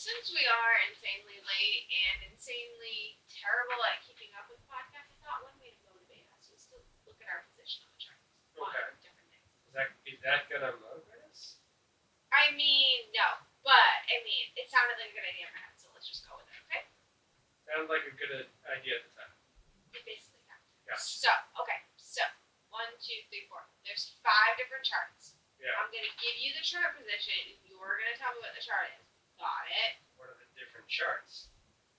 Since we are insanely late and insanely terrible at keeping up with podcasts, I thought one way to motivate us was to look at our position on the charts. Okay. On different things. Is that gonna motivate us? I mean, no. But, it sounded like a good idea in my head, so let's just go with it, okay? Sounded like a good idea at the time. It basically got. Yeah. So, 1, 2, 3, 4. There's 5 different charts. Yeah. I'm going to give you the chart position, and you're going to tell me what the chart is. Got it? What are the different charts?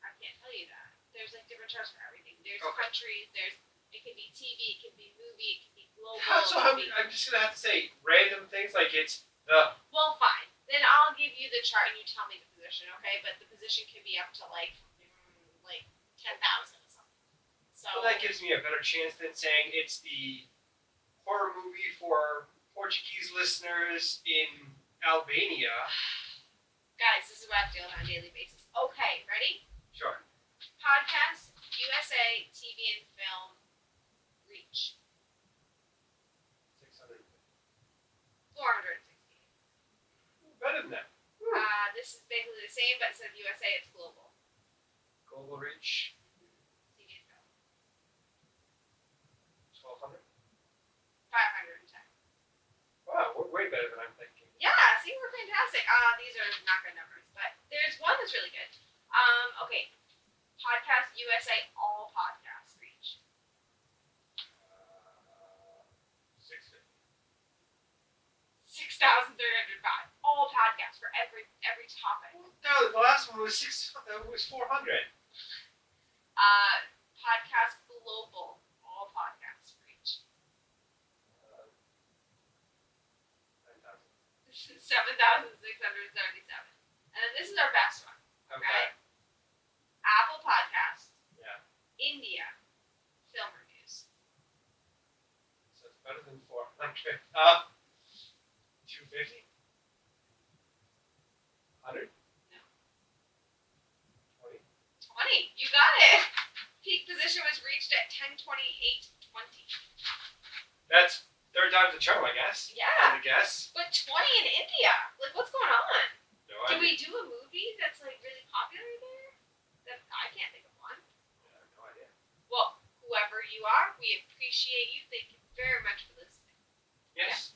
I can't tell you that. There's different charts for everything. There's Okay. countries, it could be TV, it could be movie, it could be global. So I'm just gonna have to say random things like it's the. Well, fine. Then I'll give you the chart and you tell me the position, okay? But the position can be up to 10,000 or something. So. Well, that gives me a better chance than saying it's the horror movie for Portuguese listeners in Albania. Guys, this is what I have to deal with on a daily basis. Okay, ready? Sure. Podcast, USA, TV and film, reach. 600. 460. Better than that. This is basically the same, but instead of USA, it's global. Global reach. TV and film. 1,200. 510. Wow, we're way better than I'm thinking. Yeah, see, we're fantastic. These are not good numbers, but there's one that's really good. Okay. Podcast USA, all podcasts reach. 650. 6,305. All podcasts for every topic. No, the last one was 400. Podcast global, all podcasts reach. 9,000. 7,677. And then this is our best one. Okay. Apple Podcasts. Yeah. India. Film reviews. So it's better than 400. 250? 100? No. 20? 20. You got it. Peak position was reached at 10:28:20. That's third time's the charm, I guess. Yeah. I guess. But 20 in India. What's going on? No Did idea. we do a movie that's really popular there? That I can't think of one. Yeah, no idea. Well, whoever you are, we appreciate you. Thank you very much for listening. Yes.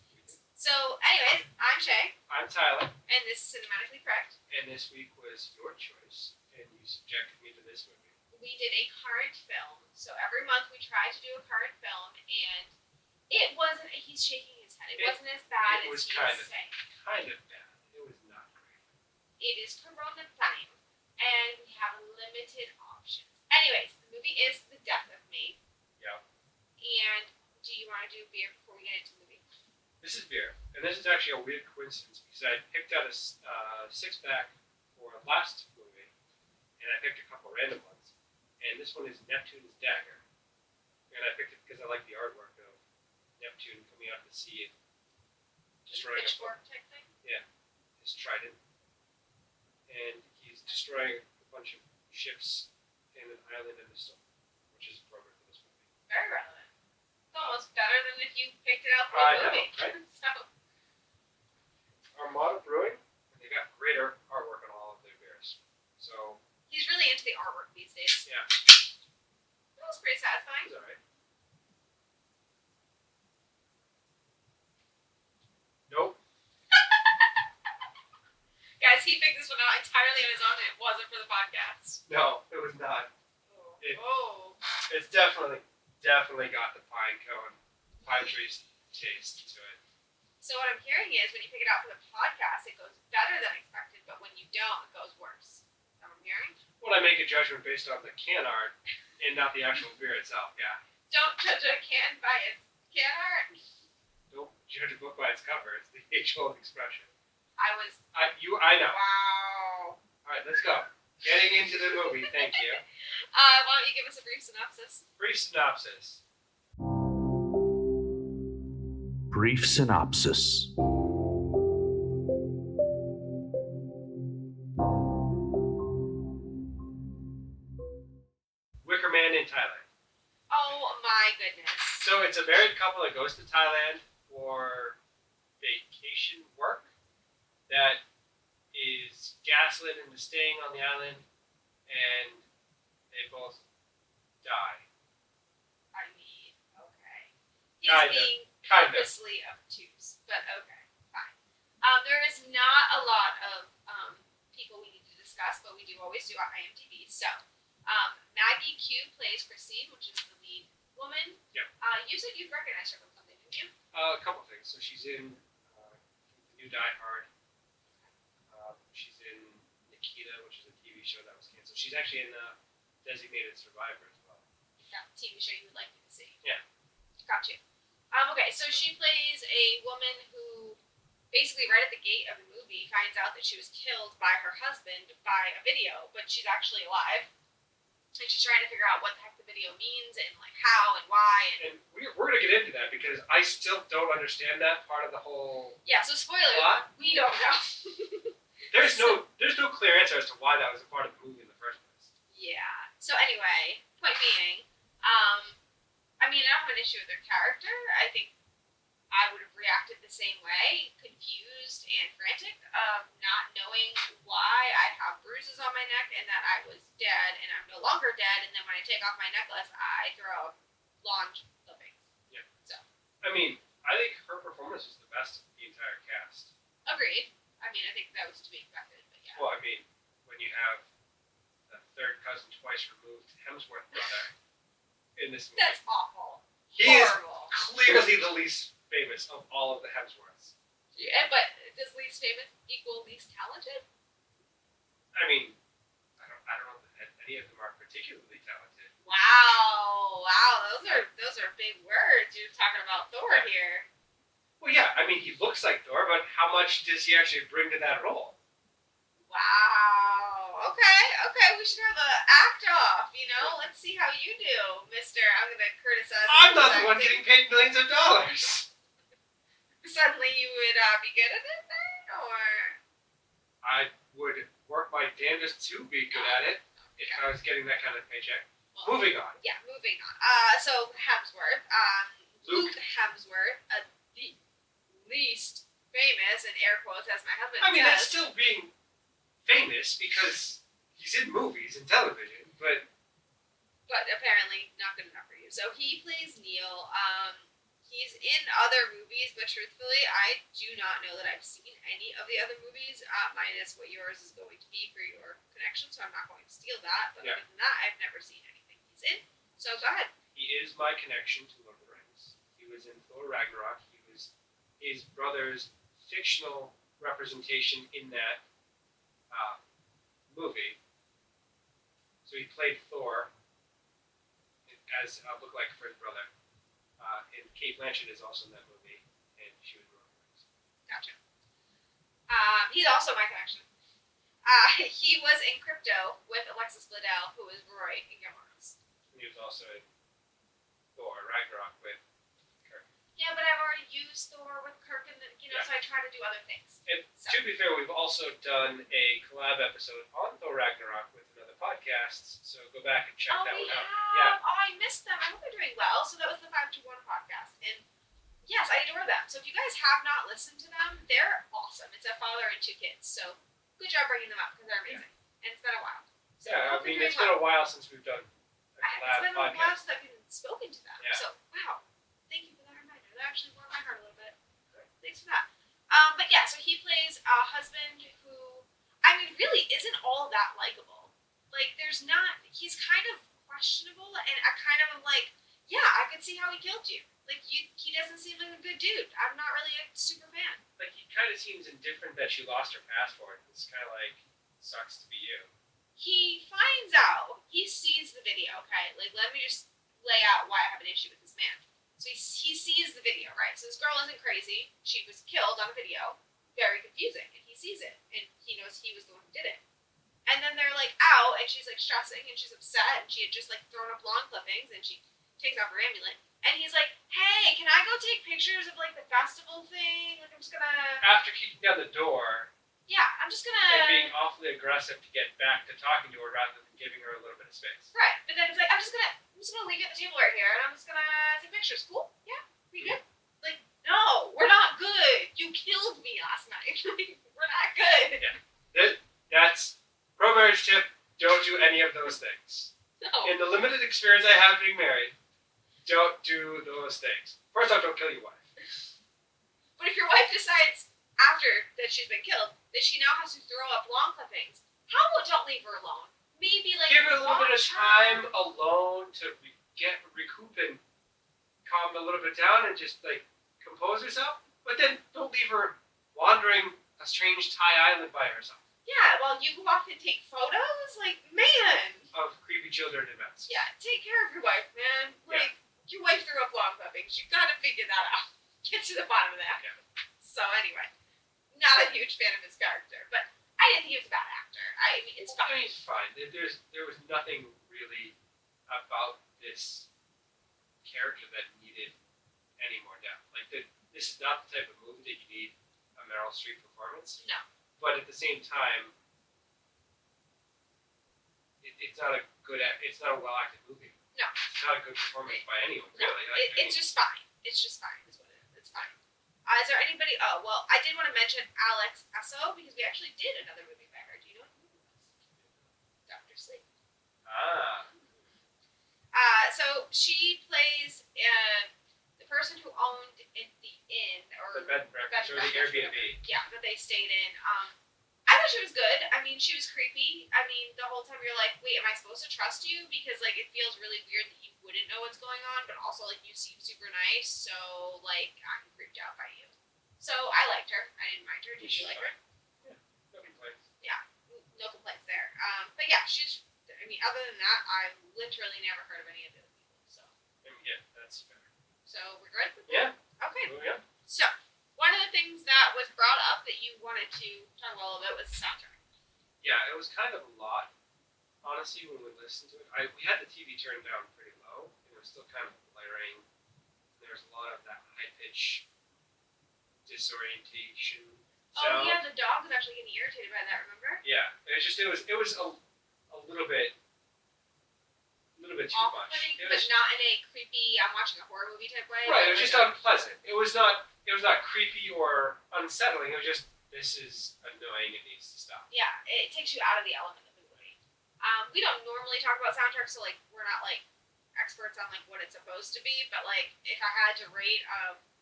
So, anyways, I'm Shay, I'm Tyler, and this is Cinematically Correct. and this week was your choice, and you subjected me to this movie. We did a current film. So every month we try to do a current film, and it wasn't. He's shaking his head. It wasn't as bad it was as he kind is of- saying. Kind of bad. It was not great. It is Corona time, and we have limited options. Anyways, the movie is The Death of Me. Yeah. And do you want to do beer before we get into the movie? This is beer, and this is actually a weird coincidence because I picked out a six-pack for last movie, and I picked a couple random ones, and this one is Neptune's Dagger, and I picked it because I like the artwork of Neptune coming out of the sea and destroying Pitchfork type thing? his trident, and he's destroying a bunch of ships in an island in the storm, which is appropriate for this movie. Very relevant. It's almost better than if you picked it out for I a know, movie. right? So, Armada Brewing, they got great artwork on all of their beers. So, he's really into the artwork these days. yeah, That was pretty satisfying. it's alright. Nope. Guys, he picked this one out entirely on his own, and it wasn't for the podcast. No, it was not. Oh. It's definitely got the pine trees taste to it. So what I'm hearing is when you pick it out for the podcast, it goes better than expected, but when you don't, it goes worse. Is that what I'm hearing? When I make a judgment based on the can art and not the actual beer itself, yeah. Don't judge a can by its can art. Don't judge a book by its cover. It's the age-old expression. I I know. wow. All right, let's go. Getting into the movie. Thank you. Why don't you give us a brief synopsis? Brief synopsis. Brief synopsis. Wicker Man in Thailand. Oh my goodness. So it's a married couple that goes to Thailand for vacation work that is gaslit into staying on the island, and they both die. I mean, okay. He's Kinda. being Kind of. purposely obtuse, but okay, fine. There is not a lot of people we need to discuss, but we do always do on IMDb. So, Maggie Q plays Christine, which is the lead woman. Yep. You said you'd recognize her from something, didn't you? A couple things. So she's in the new Die Hard. She's in Nikita, which is a TV show that was canceled. She's actually in Designated Survivor as well. That TV show you would like me to see. Yeah. Got you. Okay, so she plays a woman who basically right at the gate of the movie finds out that she was killed by her husband by a video, but she's actually alive. And she's trying to figure out what the heck the video means and like how and why. And we're going to get into that because I still don't understand that part of the whole Yeah, so spoiler, plot. we don't know. There's no clear answer as to why that was a part of the movie in the first place. Yeah. So anyway, point being, I mean, I don't have an issue with her character. I think I would have reacted the same way, confused and frantic, not knowing why I have bruises on my neck and that I was dead and I'm no longer dead. And then when I take off my necklace, I throw a launch clippings. Yeah. So. I mean, I think her performance was the best of the entire cast. Agreed. I mean, I think that was to be expected, but yeah. Well, I mean, when you have the third cousin twice removed Hemsworth brother in this movie. That's awful. He Horrible. is clearly the least famous of all of the Hemsworths. Yeah, but does least famous equal least talented? I mean, I don't know that any of them are particularly talented. Wow, those are big words. You're talking about Thor here. Well, yeah, I mean, he looks like Thor, but how much does he actually bring to that role? Wow. Okay, we should have a act off, you know? Let's see how you do, mister. I'm gonna criticize I'm not the acting. one getting paid millions of dollars. Suddenly you would be good at it then, or? I would work my damnedest to be good at it if I was getting that kind of paycheck. Well, Moving on. Yeah, moving on. So Hemsworth, Luke Hemsworth, the least famous, in air quotes, as my husband I mean, that's says. still being famous because he's in movies and television, but But apparently not good enough for you. So he plays Neil. He's in other movies, but truthfully, I do not know that I've seen any of the other movies, minus what yours is going to be for your connection, so I'm not going to steal that. But Yeah. other than that, I've never seen anything he's in. So go ahead. he is my connection to Lord of the Rings. He was in Thor Ragnarok. He was his brother's fictional representation in that movie. So he played Thor as a look-alike for his brother. And Kate Blanchett is also in that movie, and she was in Lord of the Rings. Gotcha. He's also my connection. He was in Crypto with Alexis Bledel, who is Roy in Gilmore Girls. And he was also in Thor Ragnarok with Kirk. Yeah, but I've already used Thor with Kirk, and Yeah. so I try to do other things. And So. to be fair, we've also done a collab episode on Thor Ragnarok with another podcast, so go back and check Oh, that we one out. have. Yeah. Oh, I missed them. I hope they're doing well. So that was the 521 podcast, and yes, I adore them. So if you guys have not listened to them, they're awesome. It's a father and two kids. So good job bringing them up because they're amazing, and it's been a while. So Yeah, I hope they're mean, doing it's been well. a while since we've done a It's collab been a while podcast. since I've even spoken to them. Yeah. So wow, thank you for that reminder. That actually warmed my heart a little bit. Thanks for that. But yeah, so he plays a husband who, I mean, really isn't all that likable. Like, he's kind of questionable, and I kind of am like, yeah, I could see how he killed you. Like, he doesn't seem like a good dude. I'm not really a super fan. Like, he kind of seems indifferent that she lost her passport. It's kind of like, sucks to be you. He finds out, he sees the video, okay? Like, let me just lay out why I have an issue with this man. So he sees the video, right? So this girl isn't crazy. She was killed on a video. Very confusing. And he sees it. And he knows he was the one who did it. And then they're like out, and she's like stressing, and she's upset, and she had just like thrown up lawn clippings, and she takes off her amulet. And he's like, hey, can I go take pictures of like the festival thing? Like, I'm just gonna, After kicking down the door yeah, I'm just and gonna, being awfully aggressive to get back to talking to her rather than giving her a little bit of space. right. But then it's like, I'm just gonna leave you at the table right here, and I'm just gonna take pictures. Cool? Yeah? We good? Like, no, we're not good. You killed me last night. We're not good. That those things. No. In the limited experience I have being married, don't do those things. First off, don't kill your wife. But if your wife decides after that she's been killed that she now has to throw up lawn clippings, how about don't leave her alone? Maybe like Give her a little bit of watch time her. alone to recoup and calm a little bit down and just like compose herself. But then don't leave her wandering a strange Thai island by herself Yeah, while you go off and take photos, like man. of creepy children in masks. Yeah, take care of your wife, man. Like your wife threw up lawn clippings. You gotta figure that out. Get to the bottom of that. Yeah. So anyway, not a huge fan of his character, but I didn't think he was a bad actor. I mean, it's I fine. mean, it's fine. There was nothing really about this character that needed any more depth. Like this is not the type of movie that you need a Meryl Streep performance. No. But at the same time, it's not a well acted movie. No. It's not a good performance by anyone. No, Really. Like, it's just fine. It's just fine. Is what it is. It's fine. Is there anybody? Oh well, I did want to mention Alex Esso because we actually did another movie by her. Do you know what movie it was? Doctor Sleep. Ah. So she plays the person who owned the inn or The bed and breakfast or the Airbnb. Yeah, that they stayed in. I thought she was good. I mean, she was creepy. I mean, the whole time you're like, wait, am I supposed to trust you? Because like it feels really weird that you wouldn't know what's going on, but also like you seem super nice, so like I'm creeped out by you. So I liked her. I didn't mind her. Did you like her? Yeah, no complaints. No complaints there. But yeah, she's. I mean, other than that, I've literally never heard of any of the other people. So. Yeah, that's fair. So we're good with that? Yeah. Okay. Moving on. So, one of the things that was brought up that you wanted to talk about a little bit was the soundtrack. Yeah, it was kind of a lot, honestly, when we listened to it. We had the TV turned down pretty low, and it was still kind of blaring. There was a lot of that high pitch disorientation. Oh yeah, the dog was actually getting irritated by that. Remember? Yeah, it was a little bit too much. Off-putting, It but was, not in a creepy. I'm watching a horror movie type way. right, it was like just unpleasant. It was not creepy or unsettling. It was just, this is annoying. It needs to stop. Yeah, it takes you out of the element of the movie. We don't normally talk about soundtracks, so like we're not like experts on like what it's supposed to be. But like if I had to rate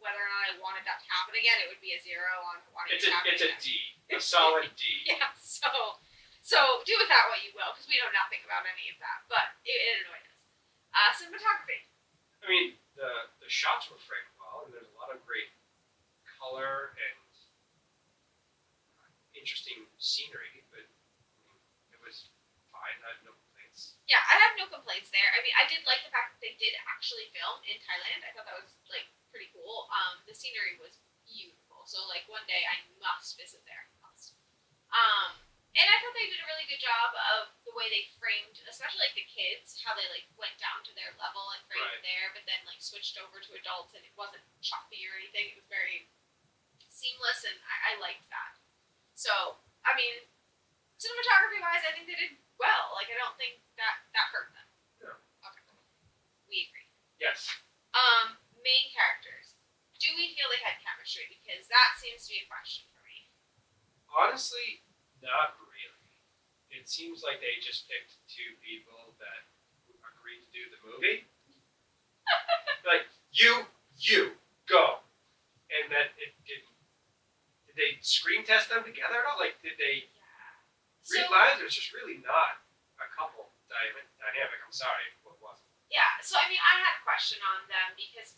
whether or not I wanted that to happen again, it would be a 0 on wanting it to happen It's a again. D, a solid D. Yeah, so do with that what you will, because we know nothing about any of that, but it annoyed us. Cinematography. I mean, the shots were framed well, and there's a lot of great color and interesting scenery, but I mean, it was fine. I had no complaints. Yeah, I have no complaints there. I mean, I did like the fact that they did actually film in Thailand. I thought that was like pretty cool. The scenery was beautiful, so like one day I must visit there. Must. And I thought they did a really good job of the way they framed, especially like the kids, how they like went down to their level and framed Right. there, but then like switched over to adults, and it wasn't choppy or anything. It was very seamless, and I liked that. So, I mean, cinematography wise, I think they did well. Like, I don't think that hurt them. No. Okay. We agree. Yes. Main characters. Do we feel they had chemistry? Because that seems to be a question for me. Honestly, not really. It seems like they just picked two people that agreed to do the movie. Like, you, go. And then it didn't. Did they screen test them together at all? Like, did they Yeah. read lines? There's just really not a couple dynamic. I'm sorry, what was it? Yeah, so I mean, I had a question on them because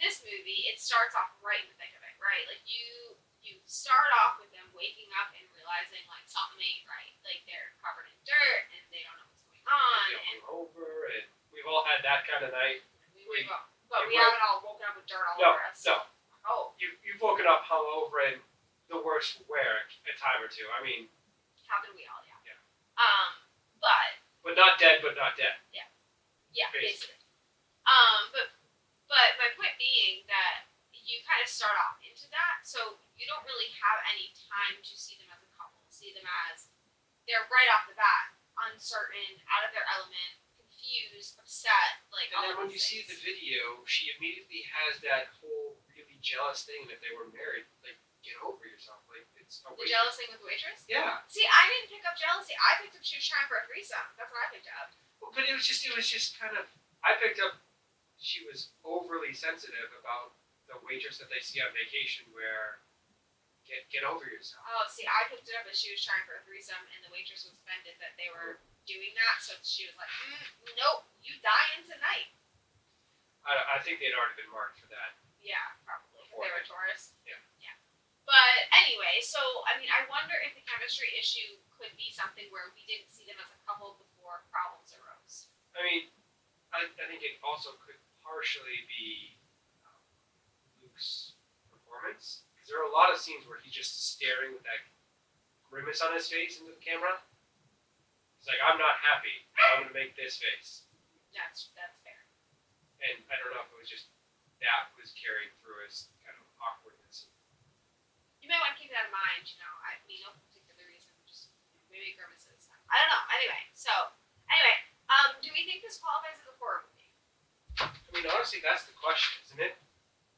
this movie, it starts off right in the thick of it, right? Like you start off with them waking up and realizing like something ain't right. Like they're covered in dirt and they don't know what's going on. They over, and we've all had that kind of night. But we haven't all woken up with dirt all over us. No. Oh, You've woken up hungover and the worst for wear a time or two. I mean, haven't we all? Yeah. Yeah. But not dead, but not dead. yeah, Basically. basically. But my point being that you kind of start off into that, so you don't really have any time to see them as a couple. See them as they're right off the bat uncertain, out of their element, confused, upset, like And all then of when you these see the things. video, she immediately has that whole really jealous thing that they were married. Like, get over yourself. Like, it's a The waitress. jealous thing with the waitress? Yeah. See, I didn't pick up jealousy. I picked up she was trying for a threesome. That's what I picked up. Well, but it was just kind of. I picked up she was overly sensitive about the waitress that they see on vacation. Where get over yourself. Oh, see, I picked it up as she was trying for a threesome, and the waitress was offended that they were doing that, so she was like, nope, you dying tonight. I think they'd already been marked for that. Yeah, probably. Because they were Taurus. Yeah. Yeah. But anyway, so, I mean, I wonder if the chemistry issue could be something where we didn't see them as a couple before problems arose. I mean, I think it also could partially be Luke's performance. Because there are a lot of scenes where he's just staring with that grimace on his face into the camera. He's like, I'm not happy. I'm going to make this face. That's fair. And I don't know if it was just that was carrying through as kind of awkwardness. You might want to keep that in mind, you know. I mean, no particular reason, just maybe grimaces. I don't know. Anyway, do we think this qualifies as a horror movie? I mean, honestly, that's the question, isn't it?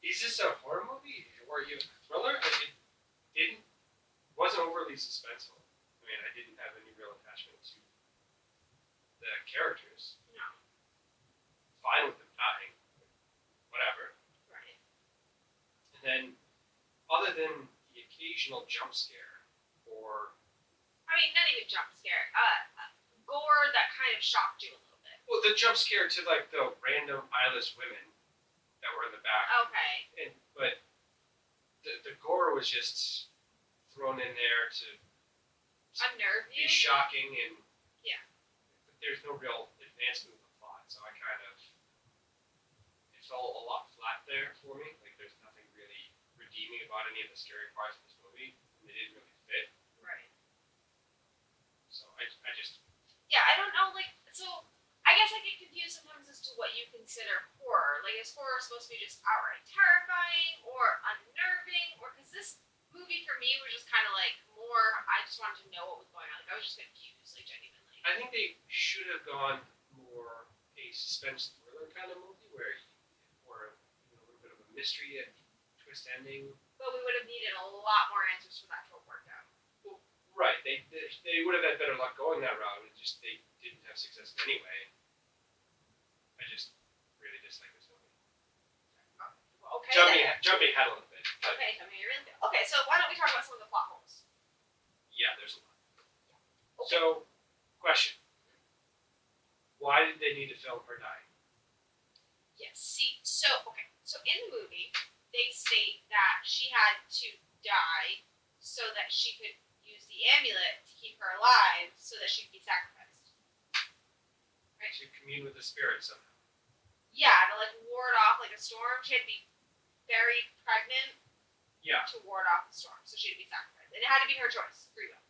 Is this a horror movie or even a thriller? Like, it wasn't overly suspenseful. I mean, I didn't have any real attachment to the characters. No. Fine with them dying, whatever. Right. And then, other than the occasional jump scare, or I mean, not even jump scare. Gore that kind of shocked you a little bit. well, the jump scare to like the random eyeless women that were in the back. Okay. But the gore was just thrown in there to Unnerve be you? shocking, and Yeah. there's no real advancement of the plot, so I kind of it fell a lot flat there for me. Like there's nothing really redeeming about any of the scary parts of this movie, and they didn't really fit. Right. So I just Yeah, I don't know, like, so, I guess I get confused sometimes as to what you consider horror. Like, is horror supposed to be just outright terrifying, or unnerving, or, because this movie for me was just kind of like, more, I just wanted to know what was going on. Like, I was just confused, like, genuinely. I think they should have gone more a suspense thriller kind of movie or a little bit of a mystery and twist ending. But we would have needed a lot more answers for that to have worked out. Right, they would have had better luck going that route. It just they didn't have success anyway. I just really dislike this movie. Okay. Jumping ahead a little bit. But Okay, tell me your real. Okay, so why don't we talk about some of the plot holes? yeah, there's a lot. Okay. So, question: why did they need to film her dying? Yes. See, so in the movie, they state that she had to die so that she could use the amulet to keep her alive, so that she could be sacrificed. Right. To commune with the spirit somehow. Yeah, to like ward off like a storm. She had to be very pregnant. Yeah. To ward off the storm, so she had to be sacrificed, and it had to be her choice, free will.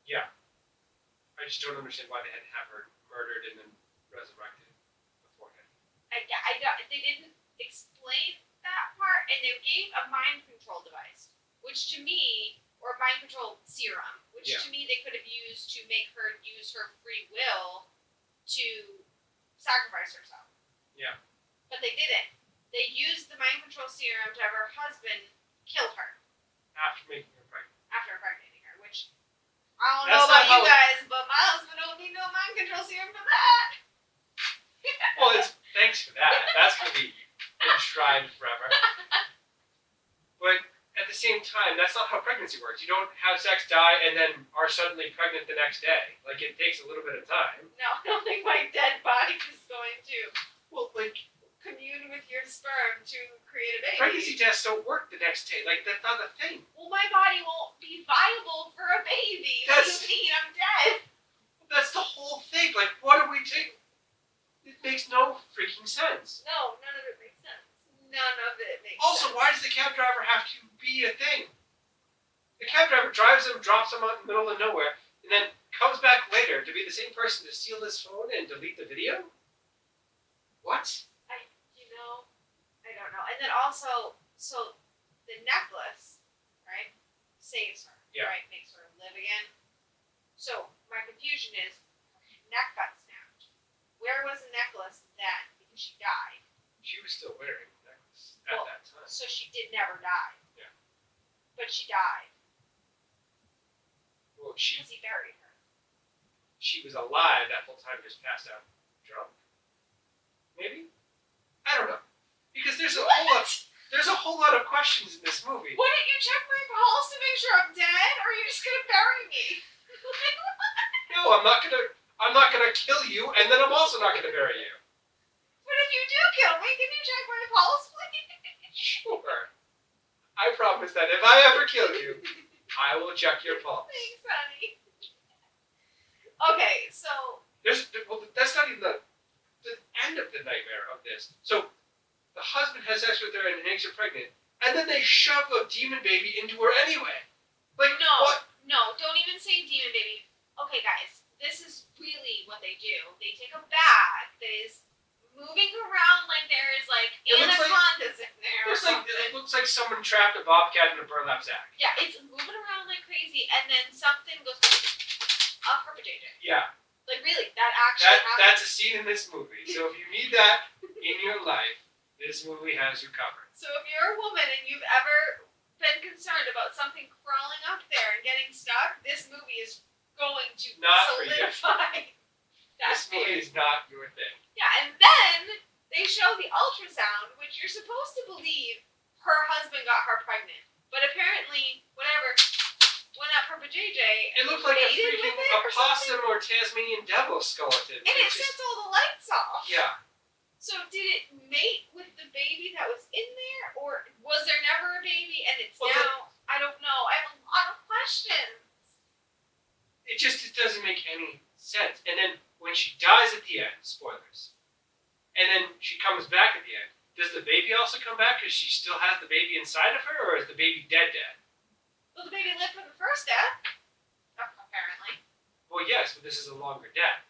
Yeah. I just don't understand why they had to have her murdered and then resurrected beforehand. They didn't explain that part, and they gave a mind control device, which to me, or mind control serum, which Yeah. to me they could have used to make her use her free will to sacrifice herself. Yeah. But they didn't. They used the mind control serum to have her husband kill her After making her pregnant. after impregnating her, which I don't That's know about not you how- guys, but my husband don't need no mind control serum for that. Well, thanks for that. That's going to be enshrined forever. But at the same time, that's not how pregnancy works. You don't have sex, die, and then are suddenly pregnant the next day. Like, it takes a little bit of time. No, I don't think my dead body is going to Well, like, commune with your sperm to create a baby. pregnancy tests don't work the next day. Like, that's not a thing. Well, my body won't be viable for a baby. What do That's- you mean? I'm dead. That's the whole thing. Like, what are we doing? It makes no freaking sense. No, none of it makes sense. None of it makes Also, sense. why does the cab driver have to be a thing? The cab driver drives him, drops him out in the middle of nowhere, and then comes back later to be the same person to steal his phone and delete the video? What? I don't know. And then also, so the necklace, right, saves her, Yeah. right, makes her live again. So my confusion is, her neck got snapped. Where was the necklace then? Because she died. She was still wearing the necklace at Well, that time. So she did never die. Yeah. But she died. Well, she Because he buried her. was alive that whole time, just passed out drunk. Maybe? I don't know. Because there's a whole lot of questions in this movie. Wouldn't you check my pulse to make sure I'm dead, or are you just gonna bury me? No, I'm not gonna kill you, and then I'm also not gonna bury you. But if you do kill me, can you check my pulse, please? Sure. I promise that if I ever kill you, I will check your pulse. Thanks, honey. Okay, so That's not even the end of the nightmare of this. So the husband has sex with her and makes her pregnant, and then they shove a demon baby into her anyway. Like what? No, don't even say demon baby. Okay, guys, this is really what they do. They take a bag that is moving around like there is like anacondas in there. It looks like someone trapped a bobcat in a burlap sack. Yeah, it's moving around like crazy, and then something goes up her vajayjay. Yeah. Like really, that actually happened. That's a scene in this movie. So if you need that in your life, this movie has you covered. So if you're a woman and you've ever been concerned about something crawling up there and getting stuck, this movie is going to Not solidify that This movie is not your thing. Yeah, and then they show the ultrasound, which you're supposed to believe her husband got her pregnant. But apparently, whatever went up her vajayjay. It looked like a mated freaking with it or opossum or Tasmanian devil skeleton. And it sets all the lights off. Yeah. So did it mate with the baby that was in there, or was there never a baby and it's now? I don't know. I have a lot of questions. It doesn't make any sense. And then when she dies at the end, spoilers, and then she comes back at the end, does the baby also come back because she still has the baby inside of her, or is the baby dead? Well, the baby lived from the first death, apparently. Well, yes, but this is a longer death.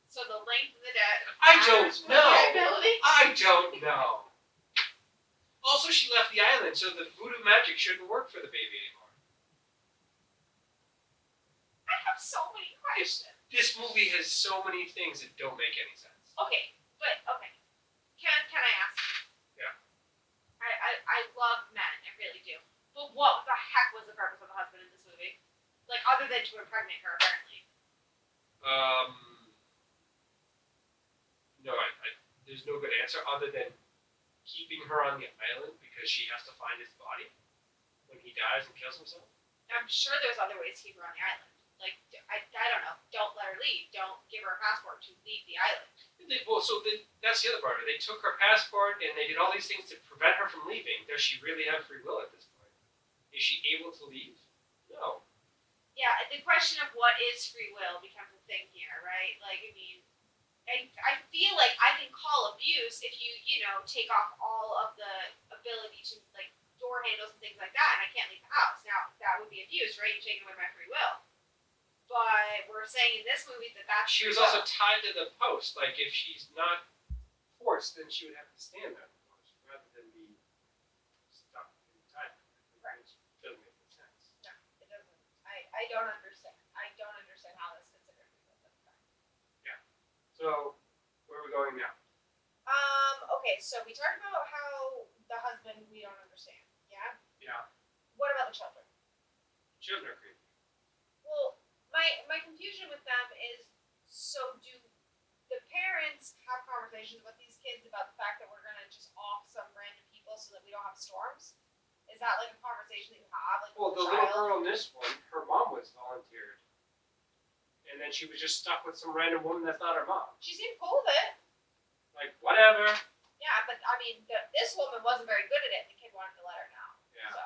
So the length of the death. I don't know. Variability? I don't know. Also, she left the island, so the voodoo magic shouldn't work for the baby anymore. I have so many questions. This movie has so many things that don't make any sense. Okay. Can I ask you? Yeah. I love men, I really do. But what the heck was the purpose of the husband in this movie? Like, other than to impregnate her, apparently. No, there's no good answer other than keeping her on the island because she has to find his body when he dies and kills himself. I'm sure there's other ways to keep her on the island. Like, I don't know. Don't let her leave. Don't give her a passport to leave the island. That's the other part of it. They took her passport and they did all these things to prevent her from leaving. Does she really have free will at this point? Is she able to leave? No. Yeah, the question of what is free will becomes a thing here, right? Like, I mean, I feel like I can call abuse if you take off all of the ability to, like, door handles and things like that, and I can't leave the house. Now, that would be abuse, right? You're taking away my free will. But we're saying in this movie that that's She was free also will. tied to the post. Like, if she's not forced, then she would have to stand on the post rather than be stuck in time. Right. Which doesn't make any sense. No, it doesn't. I don't understand. I don't understand how that's considered free will. But okay. Yeah. So, where are we going now? Okay, so we talked about how the husband we don't understand. Yeah? Yeah. What about the children? Children are creepy. Well, my confusion with them is, so do the parents have conversations with these kids about the fact that we're going to just off some random people so that we don't have storms? Is that like a conversation that you have? Like, Well, with the little girl in this one, her mom was volunteered. And then she was just stuck with some random woman that's not her mom. She seemed cool with it. Like, whatever. Yeah, but I mean, this woman wasn't very good at it. The kid wanted to let her know. Yeah. So,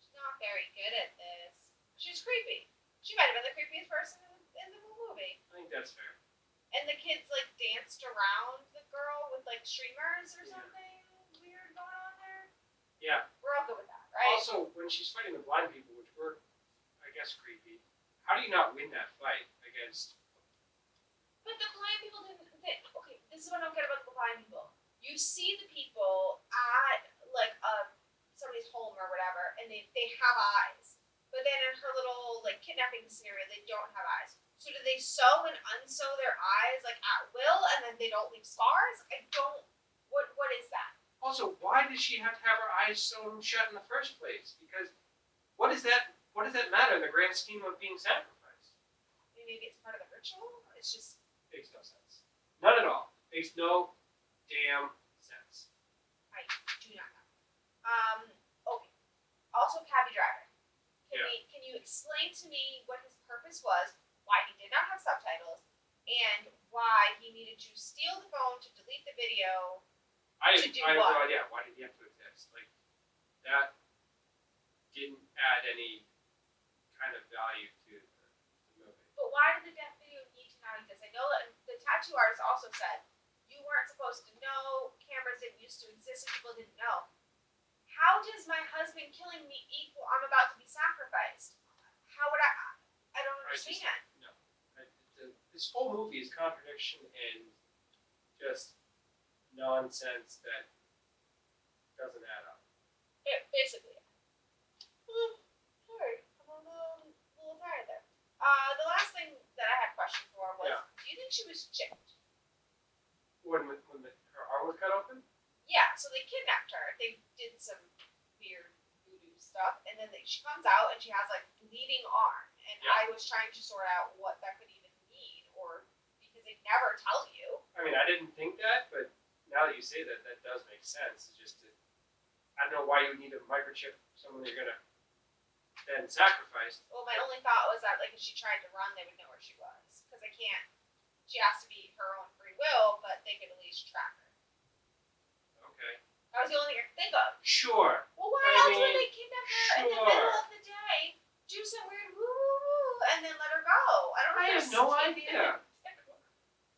she's not very good at this. She's creepy. She might have been the creepiest person in the whole movie. I think that's fair. And the kids, like, danced around the girl with, like, streamers or something weird going on there. Yeah. We're all good with that, right? Also, when she's fighting the blind people, which were, I guess, creepy, how do you not win that fight against... But the blind people didn't... Okay, this is what I don't get about the blind people. You see the people at, like, somebody's home or whatever, and they have eyes. But then in her little, like, kidnapping scenario, they don't have eyes. So do they sew and unsew their eyes, like, at will, and then they don't leave scars? I don't... What is that? Also, why did she have to have her eyes sewn shut in the first place? Because what is that what does that matter in the grand scheme of being sacrificed? Maybe it's part of the ritual. It's just Makes no sense. None at all. Makes no damn sense. I do not know. Okay. Also, cabby driver. Yeah. Can you explain to me what his purpose was? Why he did not have subtitles, and why he needed to steal the phone to delete the video? I To do have no what? idea. Why did he have to exist? Like, that didn't add any kind of value to the movie. But why did the death video need to not exist? I know that the tattoo artist also said you weren't supposed to know, cameras didn't used to exist, and people didn't know. How does my husband killing me equal I'm about to be sacrificed? How would I don't understand. This whole movie is contradiction and just nonsense that doesn't add up. It basically. Sorry, I'm a little tired there. The last thing that I had a question for was, Yeah. do you think she was chipped? When her arm was cut open? Yeah, so they kidnapped her. They did some weird voodoo stuff, and then she comes out and she has like bleeding arm. And Yeah. I was trying to sort out what that could even mean, or because they never tell you. I mean, I didn't think that, but now that you say that, that does make sense. It's just that I don't know why you would need to microchip someone you're gonna then sacrifice. Well, my only thought was that like if she tried to run, they would know where she was, because they can't. She has to be her own free will, but they could at least track her. Okay. That was the only thing I could think of. Sure. Well, why I else mean, would they kidnap her in the sure. middle of the day, do some weird woo woo woo, and then let her go? I don't know. I if have there's no something- idea.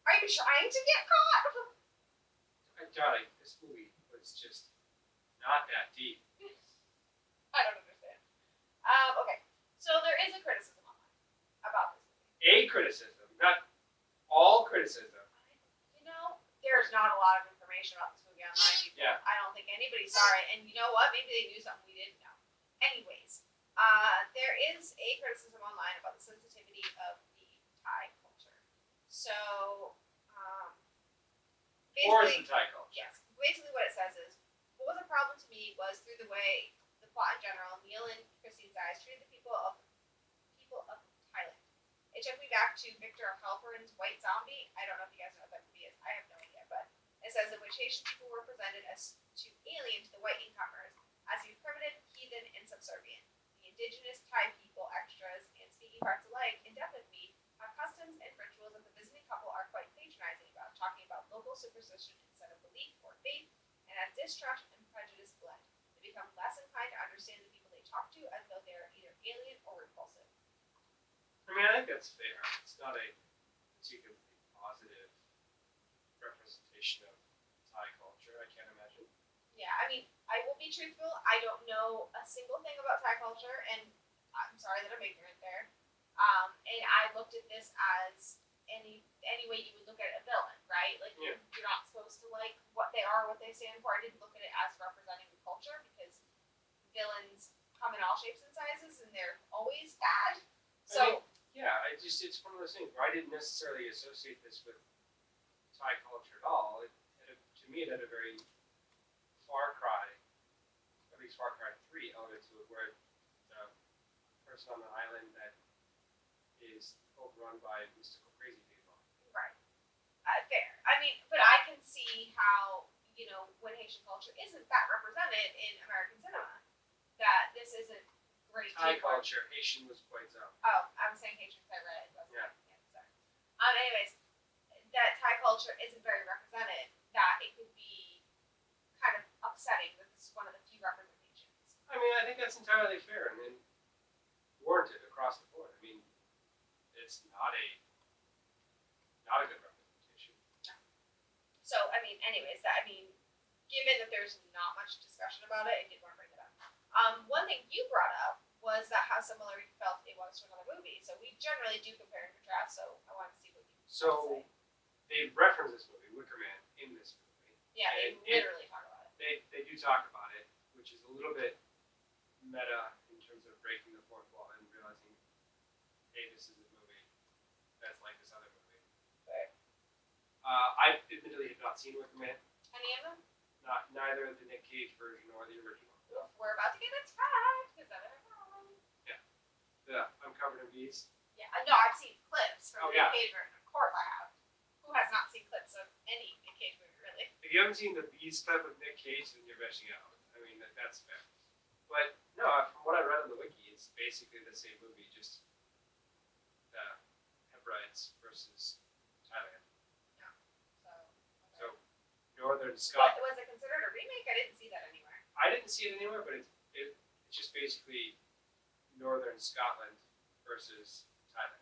Are you trying to get caught? Darling, this movie was just not that deep. I don't understand. Okay, so there is a criticism online about this movie. A criticism, not all criticism. You know, there's not a lot of information about this movie online, people. Yeah. I don't think anybody saw it, and you know what? Maybe they knew something we didn't know. Anyways, there is a criticism online about the sensitivity of the Thai culture. So, Or is basically, the Thai culture? yes. Basically, what it says is, what was a problem to me was through the way the plot in general, Neil and Christine's eyes treated the people of Thailand. It took me back to Victor Halperin's White Zombie. I don't know if you guys know what that movie is. I have no idea, but it says in which Haitian people were presented as too alien to the white incomers, as being primitive, heathen, and subservient. The indigenous Thai people, extras, and speaking parts alike, in Death with Me, have customs and rituals that the visiting couple are quite patronizing about, talking about local superstition instead of belief or faith, and as distrust and prejudice blend, they become less inclined to understand the people they talk to as though they are either alien or repulsive. I mean, I think that's fair. It's not a particularly positive representation of Thai culture, I can't imagine. Yeah, I mean, I will be truthful, I don't know a single thing about Thai culture, and I'm sorry that I'm ignorant there. And I looked at this as any way you would look at a villain, right? Like, Yeah. you're not supposed to like what they are, what they stand for. I didn't look at it as representing the culture, because villains come in all shapes and sizes, and they're always bad. So, It's one of those things where I didn't necessarily associate this with Thai culture at all. To me, it had a very Far Cry, at least Far Cry 3 element to it, where the person on the island that is overrun by mystical crazy people. right. Fair. I mean, but I can see how, when Haitian culture isn't that represented in American cinema, that this isn't great. Thai teamwork. culture, Haitian was quite some. Oh, I'm saying Haitian because I read it. Yeah. Sorry. Anyways, that Thai culture isn't very represented, that it could be kind of upsetting that this is one of the few representations. I mean, I think that's entirely fair and warranted across the board. I mean, it's not a good representation. So, given that there's not much discussion about it, I did want to bring it up. One thing you brought up was that how similar you felt it was to another movie. So we generally do compare and contrast, so I wanted to see what you had to So say. they reference this movie, Wicker Man, in this movie. Yeah, they and literally talk about it. They do talk about it, which is a little bit meta in terms of breaking the fourth wall and realizing, hey, this is a movie that's like this other movie. Right. I admittedly have not seen Wicker Man, Any of them? neither the Nick Cage version or the original. We're about to get attacked because I don't know. the I'm covered in bees? Yeah, no, I've seen clips from Oh, the yeah. Nick Cage version. Of course I have. Who has not seen clips of any Nick Cage movie, really? If you haven't seen the bees clip of Nick Cage, then you're missing out. I mean, that's fair. But no, from what I read on the wiki, it's basically the same movie, just Hebrides versus Thailand. Yeah. So Northern What, Scotland. was it considered a remake? I didn't see that anywhere. I didn't see it anywhere, but it's just basically Northern Scotland versus Thailand.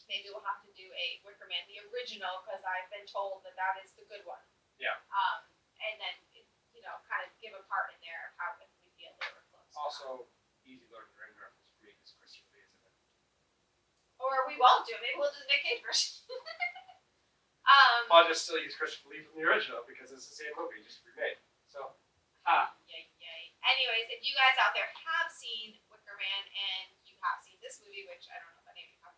Maybe we'll have to do a Wicker Man, the original, because I've been told that that is the good one. Yeah. And then, kind of give a part in there of how it would be a little close. Also, easy Lord of the Rings reference for me because Christopher Lee is in it. Or we won't do it. Maybe we'll do the Nick Cage version. I'll just still use Christopher Lee from the original because it's the same movie, just remade. So, Yay. Anyways, if you guys out there have seen Wicker Man and you have seen this movie, which I don't know if any of you have,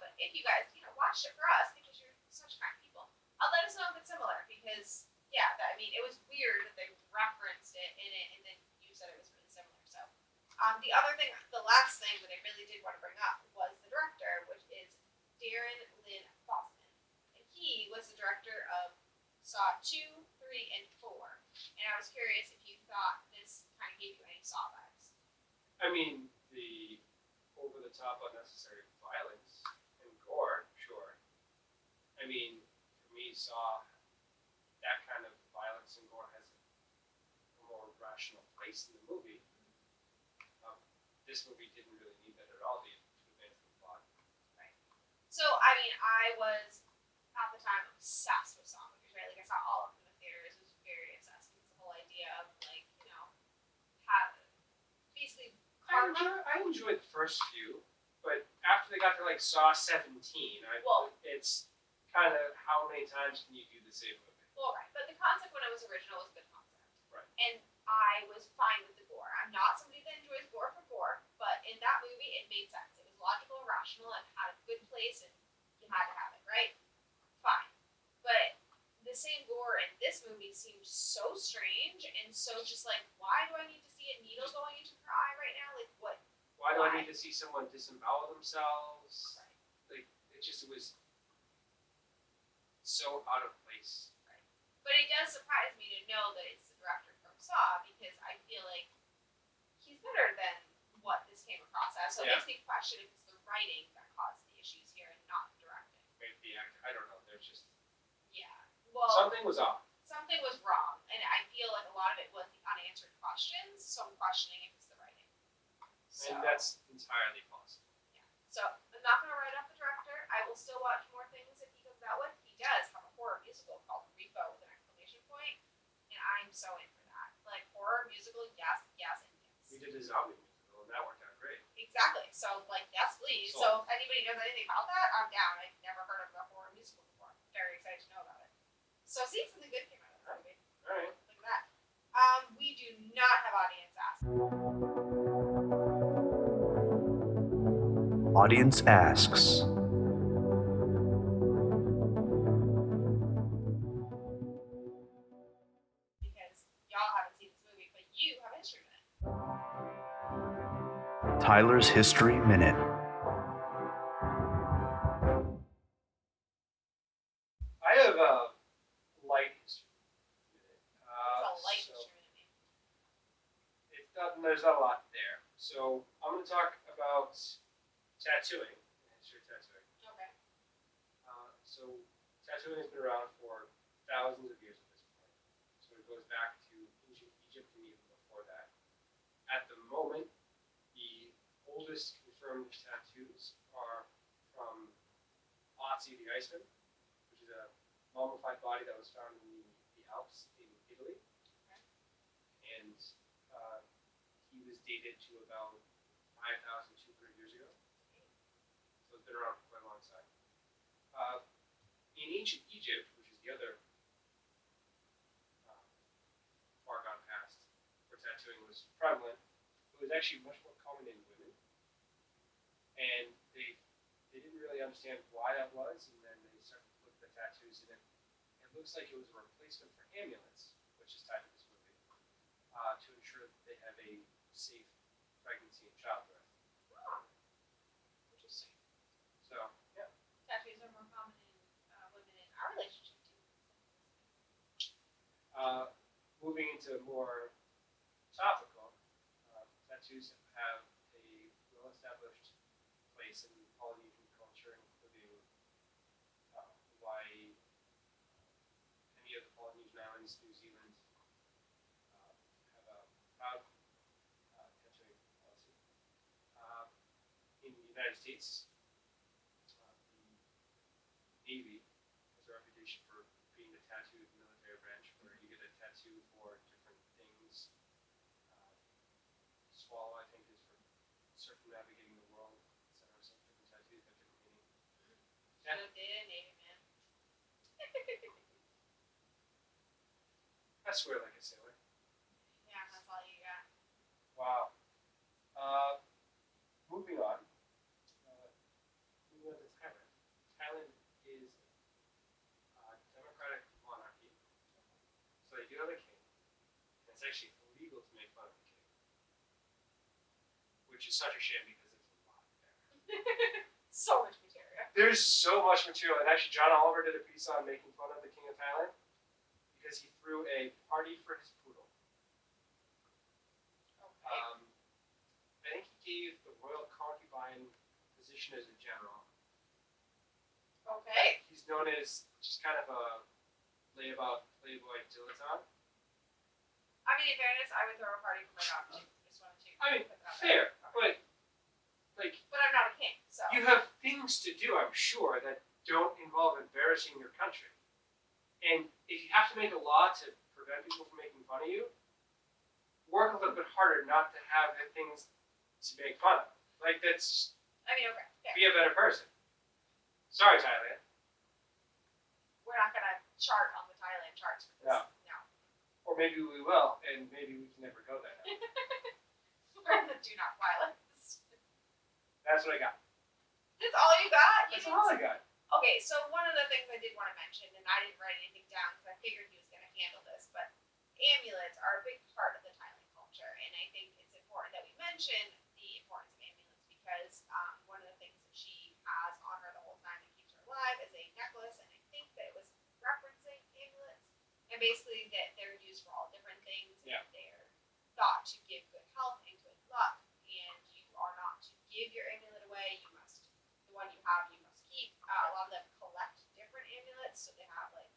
but if you guys, watched it for us because you're such kind people, let us know if it's similar because, it was weird that they referenced it in it and then you said it was really similar. So, the last thing that I really did want to bring up was the director, which is Darren Lynn Bousman. And he was the director of Saw 2, 3, and 4. And I was curious if you thought this kind of gave you any Saw vibes. I mean, the over-the-top unnecessary violence and gore, sure. I mean, for me, Saw, that kind of violence and gore has a more rational place in the movie. This movie didn't really need that at all to advance the plot. Right. So, I was, at the time, obsessed with Saw movies, right? Like, I saw all of them in the theaters. I was very obsessed with the whole idea of, have basically I enjoyed the first few, but after they got to, Saw 17, it's kind of how many times can you do the same movie? Well, right. But the concept when it was original was a good concept. Right. And I was fine with the gore. I'm not somebody that enjoys gore for gore, but in that movie, it made sense. It was logical and rational and had a good place, and you had to have it, right? Fine. But the same gore in this movie seemed so strange and so just why do I need to see a needle going into her eye right now? What? Why do I need to see someone disembowel themselves? Right. It was so out of place. Right. But it does surprise me to know that it's the director from Saw because I feel like he's better than what this came across as. So it makes me question if it's the writing that caused the issues here and not the directing. Maybe the actor. I don't know. There's just Well, something was off. Something was wrong, and I feel like a lot of it was the unanswered questions. So I'm questioning if it's the writing. So, And that's entirely possible. yeah. So I'm not going to write off the director. I will still watch more things that he comes out with. He does have a horror musical called Repo with an exclamation point, and I'm so in for that. Horror musical, yes, and yes. We did a zombie musical, and that worked out great. Exactly. So yes, please. So if anybody knows anything about that, I'm down. I've never heard of a horror musical before. Very excited to know about it. So see, something good came out of this movie. All right. Look at that. We do not have audience ask. Audience asks. Because y'all haven't seen this movie, but you have a history minute. Tyler's History Minute. I have a light history minute. It's a light history minute. There's not a lot there. So I'm going to talk about tattooing, the history of tattooing. Okay. So tattooing has been around for thousands of years at this point. So it goes back to ancient Egypt and even before that. At the moment, the oldest confirmed tattoos are from Ozzy the Iceman, which is a mummified body that was found in the Alps in Italy. Okay. And he was dated to about 5,200 years ago. So it's been around for quite a long time. In ancient Egypt, which is the other far gone past, where tattooing was prevalent, it was actually much more common in women. And they didn't really understand why that was, and then they started to look at the tattoos, and it looks like it was a replacement for amulets, which is tied to this movie, to ensure that they have a safe pregnancy and childbirth. into more topical, tattoos have a well-established place in Polynesian culture, including Hawaii, any of the Polynesian islands, New Zealand, have a proud tattooing policy. In the United States, the Navy has a reputation for being a tattooed military branch where you get a tattoo for different things. Swallow, I think, is for circumnavigating the world, etc. So different tattoos have different meaning. So did Navy man. I swear like a sailor. Yeah, that's all you got. Wow. Moving on. Moving on to Thailand. Thailand is a democratic monarchy. So they do have a king. And it's actually illegal to make fun of the king. Which is such a shame because there's a lot there. So much material. There's so much material. And actually, John Oliver did a piece on making fun of the king of Thailand because he threw a party for his poodle. Okay. I think he gave the royal concubine position as a general. Okay. He's known as just kind of a layabout playboy dilettante. I mean, in fairness, I would throw a party for my dog too. Just wanted to. I mean, put that out fair, there. but But I'm not a king, so. you have things to do, I'm sure, that don't involve embarrassing your country. And if you have to make a law to prevent people from making fun of you, work a little bit harder not to have things to make fun of. Like, that's, I mean, okay. Yeah. be a better person. Sorry, Thailand. We're not gonna chart on the Thailand charts for this. No. No. Or maybe we will, and maybe we can never go there. We're on the do not fly list. That's what I got. That's all you got? That's all I got. Okay, so one of the things I did want to mention, and I didn't write anything down because I figured he was going to handle this, but amulets are a big part of the Thailand culture, and I think it's important that we mention the importance of amulets because one of the things that she has on her the whole time that keeps her alive is a necklace, and I think that it was referencing amulets, and basically that they're used for all different things, Yeah. and they're thought to give good health and good luck, and you are not to give your amulet away. You must, the one you have, you must keep. A lot of them collect different amulets, so they have like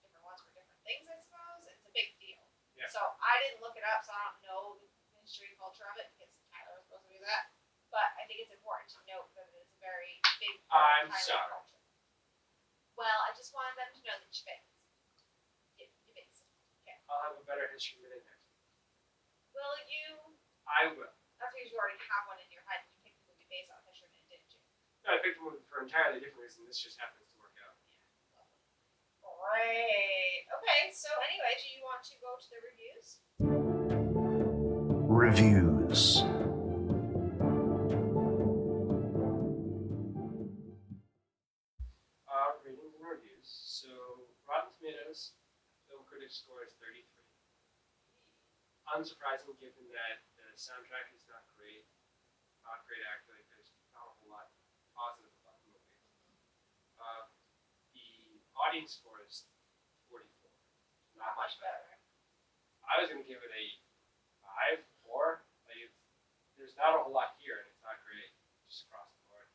different ones for different things, I suppose. It's a big deal. Yeah. So I didn't look it up, so I don't know the history and culture of it because Tyler was supposed to do that. But I think it's important to note that it is a very big part I'm of Thailand sorry. culture. Well, I just wanted them to know that you fixed. You fixed. Okay. I'll have a better history minute next week. Will you? I will. That's because you already have one in your head and you picked the movie based on history, didn't you? No, I picked a movie for an entirely different reason. This just happens to work out. Great. Okay, so anyway, do you want to go to the reviews? Reviews. Ratings and reviews. So, Rotten Tomatoes, film critic score is 33. Unsurprising given that the soundtrack is not great. Not great acting. Like, there's not a whole lot positive about the movie. The audience score is 44. Not much better. I was going to give it a 5, 4. Like, there's not a whole lot here, and it's not great just across the board.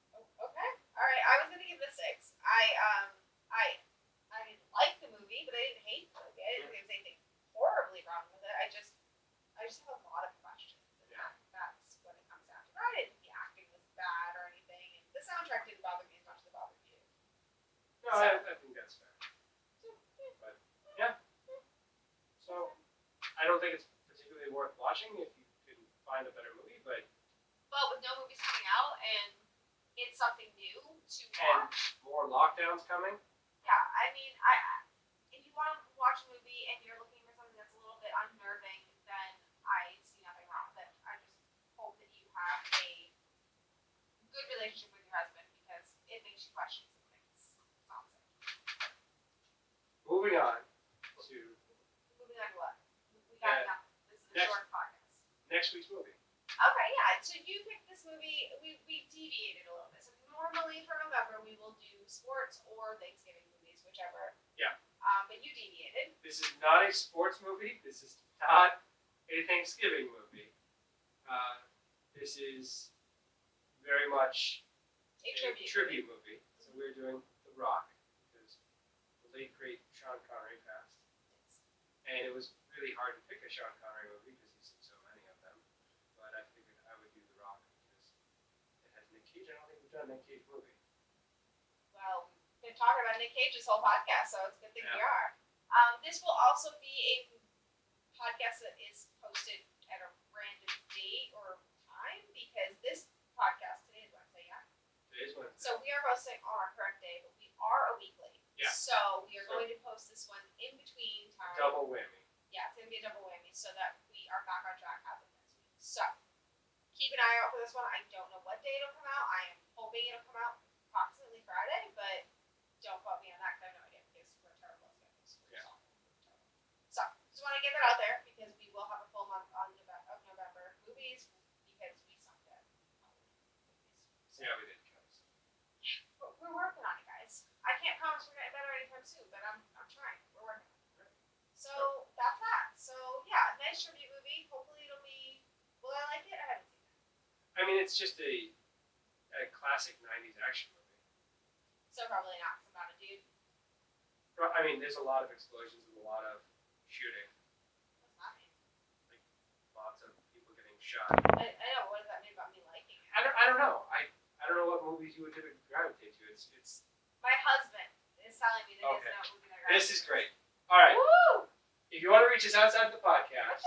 Okay. All right. I was gonna give it a 6. I didn't like the movie, but I didn't hate the movie. I didn't think there was anything horribly wrong with it. I just have a lot of questions, and that's what it comes down to. I didn't think the acting was bad or anything, and the soundtrack didn't bother me as much as it bothered you. No, I think that's fair. But, yeah. So, I don't think it's particularly worth watching if you can find a better movie, but But with no movies coming out and it's something new to and watch. more lockdowns coming. Yeah, I mean, if you want to watch a movie and you're looking for something that's a little bit unnerving, then I see nothing wrong with it. I just hope that you have a good relationship with your husband because it makes you question some things. Honestly. Moving on to Moving on to what? We got enough. This is a next- short podcast. next week's movie. Okay, yeah. So you picked this movie. We deviated a little bit. So normally for November we will do sports or Thanksgiving movies, whichever. Yeah. But you deviated. This is not a sports movie. This is not a Thanksgiving movie. This is very much A a tribute movie. So we're doing The Rock because the late great Sean Connery passed, and it was really hard to pick a Sean Connery movie because he's in so many of them. But I figured I would do The Rock because it has Nick Cage. I don't think we've done a Nick Cage movie. Well, we've been talking about Nick Cage this whole podcast, so it's a good thing we Yeah. are. This will also be a podcast that is posted at a random date or time because this podcast today is Wednesday, yeah. Today's Wednesday. So we are posting on our correct day, but we are a week late. Yeah. So we are So- going to post this one in between time. Double whammy. Yeah, it's gonna be a double whammy so that we are back on track as of next week. So keep an eye out for this one. I don't know what day it'll come out. I am hoping it'll come out approximately Friday, but don't quote me on that because I have no idea because we're terrible at schedules. We're Yeah. just awful. We're terrible. So just want to get that out there because we will have a full month of November movies because we sucked at Halloween movies. So Yeah, we did. Guys. but we're working on it, guys. I can't promise we're getting better anytime soon, but I'm trying. We're working on it. So that's that. So yeah, nice tribute movie. Hopefully it'll be. Will I like it? I haven't seen it. I mean, it's just a classic '90s action movie. So probably not. 'Cause I'm not a dude. I mean, there's a lot of explosions and a lot of shooting, What's that mean? lots of people getting shot. I know. What does that mean about me liking it? I don't know. I don't know what movies you would typically gravitate to. It's My husband is telling me that Okay. it's not movie that This is great. All right. Woo! If you want to reach us outside the podcast,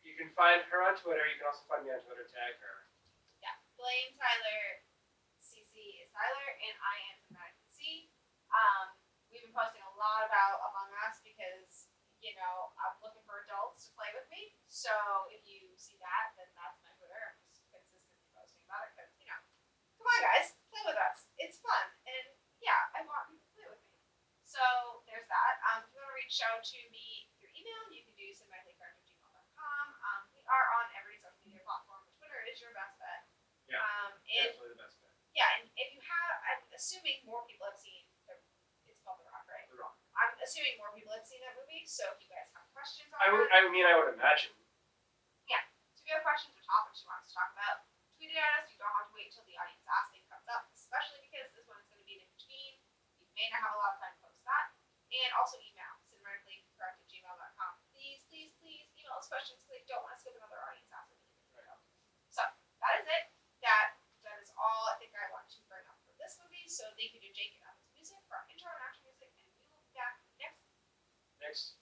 you can find her on Twitter. You can also find me on Twitter. Tag her. Yeah. Blame Tyler. CC is Tyler, and I am dramatically C. We've been posting a lot about Among Us because I'm looking for adults to play with me. So if you see that, then that's my Twitter. I'm just consistently posting about it because come on guys, play with us. It's fun, and yeah, I want people to play with me. So there's that. If you want to reach out to me through email, you can do cinematicallycorrect@gmail.com. We are on every social media platform. Twitter is your best bet. Yeah, And Definitely the best bet. yeah, and if you have, I'm assuming more people have seen it's called The Rock, right? The Rock. I'm assuming more people have seen that movie. So if you guys have questions on I would imagine. So if you have questions or topics you want us to talk about, tweet it at us. You don't have to wait until the audience ask thing comes up, especially because this one is going to be in between. You may not have a lot of time to post that. And also email, cinematicallycorrect@gmail.com. Please, please, please email us questions because I don't want to skip another audience ask. So that is it. That is all I think I want to bring up for this movie. So thank you to Jake and Evans Music for our intro and outro music, and we will be back next Next